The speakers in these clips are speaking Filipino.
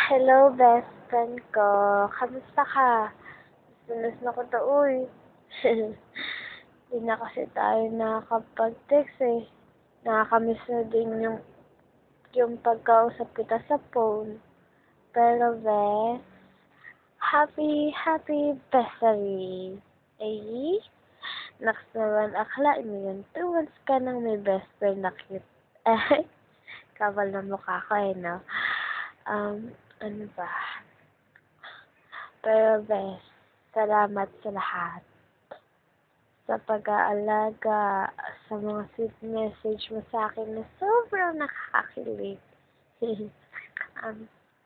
Hello, best friend ko. Kamusta ka? Miss na kita, uy. Hindi na kasi tayo nakakapag-text eh. Nakakamiss na din yung pagkausap kita sa phone. Pero, bes, happy bessery. Eh? Naks naman, akalain mo yun. 2 months ka nang may best friend na cute. Eh, kapal na mukha ko eh, no? Ano ba? Pero, bes, salamat sa lahat. Sa pag-aalaga, sa mga sweet message mo sa akin na sobrang nakakakilig.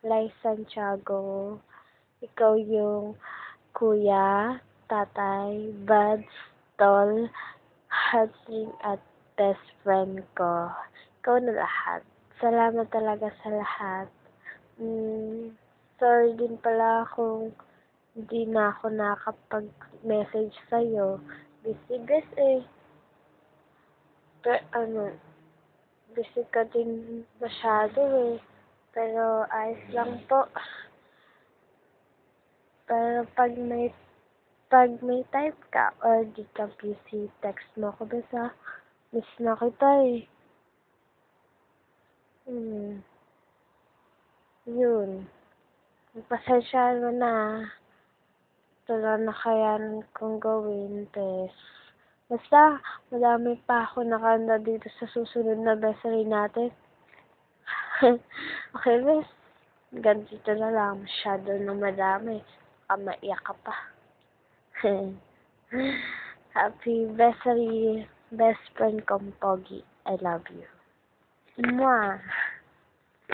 Lai Santiago, ikaw yung kuya, tatay, buds, tol, husband at best friend ko. Ikaw na lahat. Salamat talaga sa lahat. Sorry din pala kung hindi na ako nakakapag-message sa'yo. Busy eh. Pero busy ka din masyado eh. Pero ayos lang po. Pero pag may time ka or di ka busy, text mo ako basta. Miss na kita eh. Yun. Pasensyahan mo na. Ito lang nakayanan kong gawin, bes. Basta, madami pa ako nakanda dito sa susunod na bessery natin. Okay, bes. Ganito na lang. Masyado na madami. Maiyak ka pa. Happy bessery, best friend kong Pogi. I love you. Mwah!